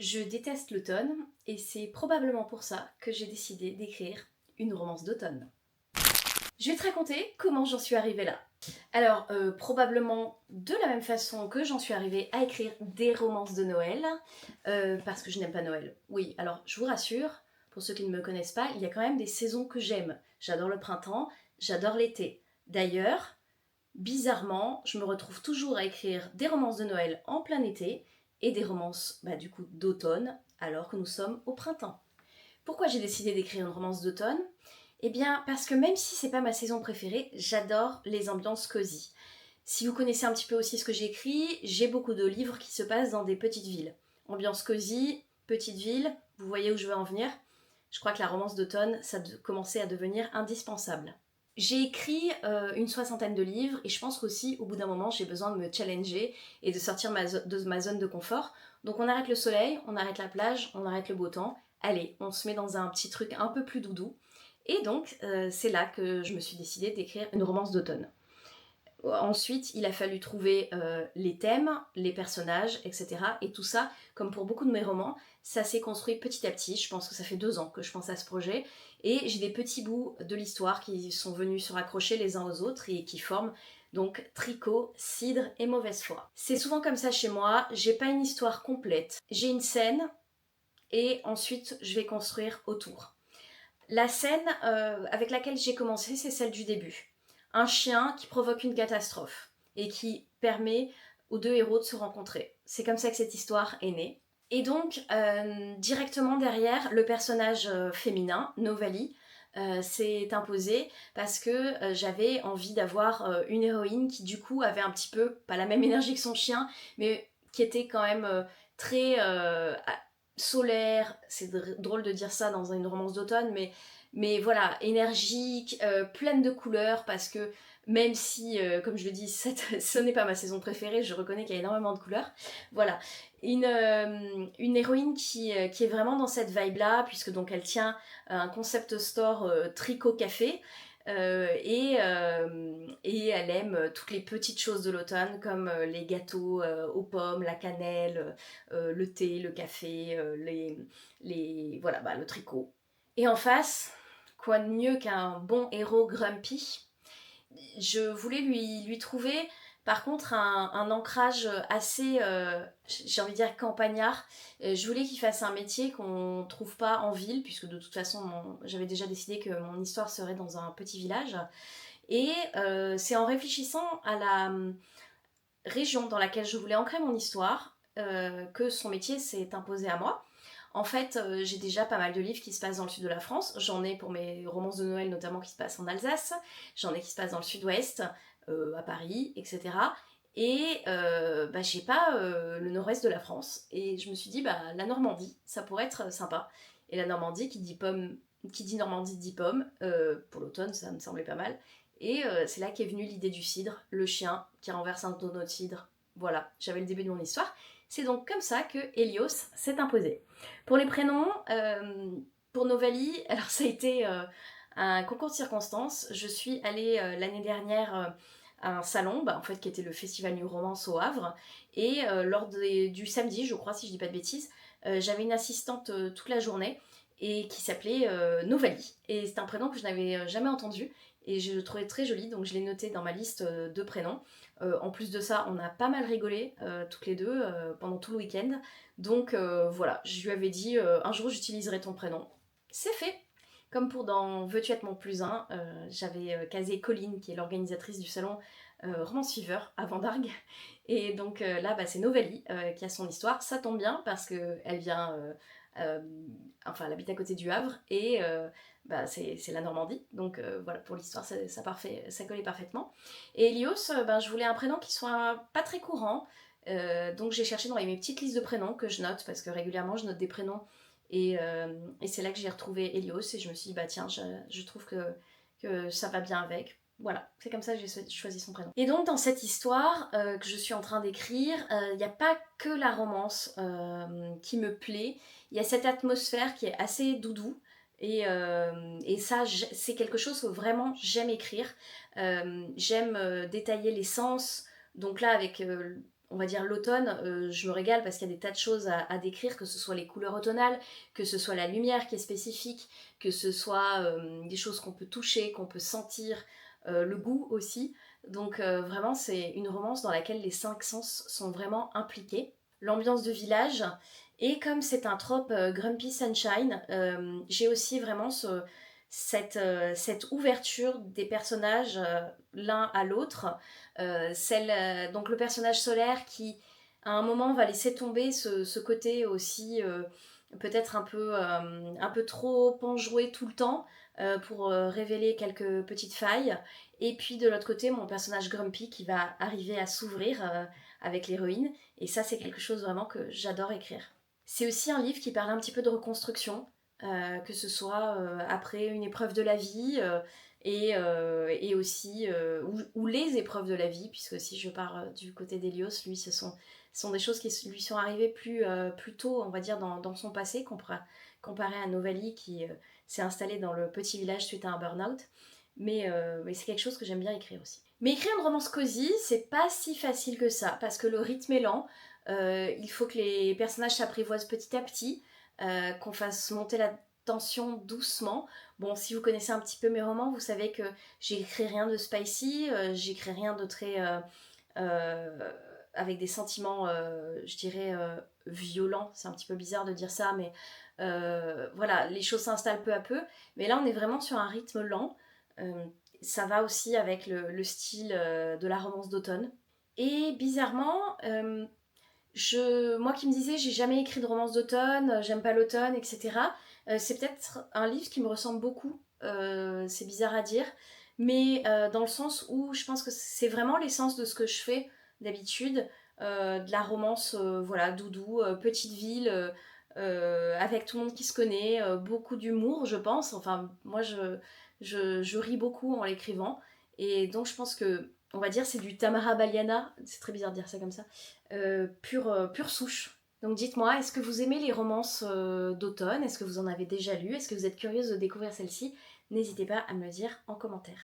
Je déteste l'automne et c'est probablement pour ça que j'ai décidé d'écrire une romance d'automne. Je vais te raconter comment j'en suis arrivée là. Alors, probablement de la même façon que j'en suis arrivée à écrire des romances de Noël, parce que je n'aime pas Noël. Oui, alors je vous rassure, pour ceux qui ne me connaissent pas, il y a quand même des saisons que j'aime. J'adore le printemps, j'adore l'été. D'ailleurs, bizarrement, je me retrouve toujours à écrire des romances de Noël en plein été et des romances du coup d'automne alors que nous sommes au printemps. Pourquoi j'ai décidé d'écrire une romance d'automne? Eh bien parce que même si c'est pas ma saison préférée, j'adore les ambiances cosy. Si vous connaissez un petit peu aussi ce que j'écris, j'ai beaucoup de livres qui se passent dans des petites villes. Ambiance cosy, petite ville, vous voyez où je veux en venir? Je crois que la romance d'automne, ça commençait à devenir indispensable. J'ai écrit une soixantaine de livres et je pense qu'aussi au bout d'un moment j'ai besoin de me challenger et de sortir de ma zone de confort. Donc on arrête le soleil, on arrête la plage, on arrête le beau temps. Allez, on se met dans un petit truc un peu plus doudou. Et donc c'est là que je me suis décidée d'écrire une romance d'automne. Ensuite, il a fallu trouver les thèmes, les personnages, etc. Et tout ça, comme pour beaucoup de mes romans, ça s'est construit petit à petit. Je pense que ça fait 2 ans que je pense à ce projet. Et j'ai des petits bouts de l'histoire qui sont venus se raccrocher les uns aux autres et qui forment donc tricot, cidre et mauvaise foi. C'est souvent comme ça chez moi, j'ai pas une histoire complète. J'ai une scène et ensuite je vais construire autour. La scène avec laquelle j'ai commencé, c'est celle du début. Un chien qui provoque une catastrophe et qui permet aux deux héros de se rencontrer. C'est comme ça que cette histoire est née. Et donc, directement derrière, le personnage féminin, Novali, s'est imposé parce que j'avais envie d'avoir une héroïne qui du coup avait un petit peu, pas la même énergie que son chien, mais qui était quand même très solaire, c'est drôle de dire ça dans une romance d'automne, mais voilà, énergique, pleine de couleurs, parce que même si, comme je le dis, ce n'est pas ma saison préférée, je reconnais qu'il y a énormément de couleurs. Voilà, une héroïne qui est vraiment dans cette vibe-là, puisque donc elle tient un concept store tricot café, et elle aime toutes les petites choses de l'automne, comme les gâteaux aux pommes, la cannelle, le thé, le café, voilà, le tricot. Et en face, quoi de mieux qu'un bon héros grumpy? Je voulais lui trouver par contre un ancrage assez, j'ai envie de dire campagnard. Je voulais qu'il fasse un métier qu'on trouve pas en ville, puisque de toute façon j'avais déjà décidé que mon histoire serait dans un petit village. Et c'est en réfléchissant à la région dans laquelle je voulais ancrer mon histoire que son métier s'est imposé à moi. En fait, j'ai déjà pas mal de livres qui se passent dans le sud de la France. J'en ai pour mes romances de Noël notamment qui se passent en Alsace. J'en ai qui se passent dans le sud-ouest, à Paris, etc. Et j'ai pas le nord-est de la France. Et je me suis dit, la Normandie, ça pourrait être sympa. Et la Normandie, qui dit Normandie dit pomme. Pour l'automne, ça me semblait pas mal. Et c'est là qu'est venue l'idée du cidre, le chien qui renverse un tonneau de cidre. Voilà, j'avais le début de mon histoire. C'est donc comme ça que Hélios s'est imposé. Pour les prénoms, pour Novali, alors ça a été un concours de circonstances. Je suis allée l'année dernière à un salon, en fait, qui était le Festival New Romance au Havre. Et lors du samedi, je crois, si je dis pas de bêtises, j'avais une assistante toute la journée et qui s'appelait Novali. Et c'est un prénom que je n'avais jamais entendu et je le trouvais très joli, donc je l'ai noté dans ma liste de prénoms. En plus de ça, on a pas mal rigolé toutes les deux pendant tout le week-end. Donc voilà, je lui avais dit un jour j'utiliserai ton prénom. C'est fait. Comme pour dans Veux-tu être mon plus un, j'avais casé Colline, qui est l'organisatrice du salon Romance Fever à Vendargue. Et donc là, c'est Novali qui a son histoire. Ça tombe bien parce qu'elle vient. Euh, enfin, elle habite à côté du Havre et c'est la Normandie. Donc voilà, pour l'histoire, ça collait parfaitement. Et Elios, je voulais un prénom qui soit pas très courant. Donc j'ai cherché dans mes petites listes de prénoms que je note, parce que régulièrement je note des prénoms. Et c'est là que j'ai retrouvé Elios et je me suis dit, tiens, je trouve que ça va bien avec. Voilà, c'est comme ça que j'ai choisi son prénom. Et donc dans cette histoire que je suis en train d'écrire, il n'y a pas que la romance qui me plaît. Il y a cette atmosphère qui est assez doudou. Et ça, c'est quelque chose que vraiment j'aime écrire. J'aime détailler les sens. Donc là, avec on va dire l'automne, je me régale parce qu'il y a des tas de choses à décrire, que ce soit les couleurs automnales, que ce soit la lumière qui est spécifique, que ce soit des choses qu'on peut toucher, qu'on peut sentir, le goût aussi. Donc vraiment, c'est une romance dans laquelle les cinq sens sont vraiment impliqués. L'ambiance de village, et comme c'est un trope Grumpy Sunshine, j'ai aussi vraiment cette ouverture des personnages l'un à l'autre. Donc le personnage solaire qui, à un moment, va laisser tomber ce côté aussi peut-être un peu trop enjoué tout le temps pour révéler quelques petites failles. Et puis de l'autre côté, mon personnage Grumpy qui va arriver à s'ouvrir avec l'héroïne. Et ça, c'est quelque chose vraiment que j'adore écrire. C'est aussi un livre qui parle un petit peu de reconstruction, que ce soit après une épreuve de la vie et aussi ou les épreuves de la vie, puisque si je pars du côté d'Hélios, lui, ce sont des choses qui lui sont arrivées plus tôt, on va dire, dans son passé, comparé à Novali qui s'est installé dans le petit village suite à un burn-out. Mais c'est quelque chose que j'aime bien écrire aussi. Mais écrire une romance cosy, c'est pas si facile que ça, parce que le rythme est lent, il faut que les personnages s'apprivoisent petit à petit, qu'on fasse monter la tension doucement. Bon, si vous connaissez un petit peu mes romans, vous savez que j'écris rien de spicy, j'écris rien de très... euh, avec des sentiments, je dirais, violents. C'est un petit peu bizarre de dire ça, mais voilà, les choses s'installent peu à peu. Mais là, on est vraiment sur un rythme lent. Euh, Ça va aussi avec le style de la romance d'automne. Et bizarrement, moi qui me disais j'ai jamais écrit de romance d'automne, j'aime pas l'automne, etc. C'est peut-être un livre qui me ressemble beaucoup. C'est bizarre à dire, mais dans le sens où je pense que c'est vraiment l'essence de ce que je fais d'habitude, de la romance, voilà, doudou, petite ville, avec tout le monde qui se connaît, beaucoup d'humour, je pense. Enfin, moi, je ris beaucoup en l'écrivant, et donc je pense que, on va dire, c'est du Tamara Baliana, c'est très bizarre de dire ça comme ça, pure souche. Donc dites-moi, est-ce que vous aimez les romances d'automne? Est-ce que vous en avez déjà lu? Est-ce que vous êtes curieuse de découvrir celle-ci? N'hésitez pas à me le dire en commentaire.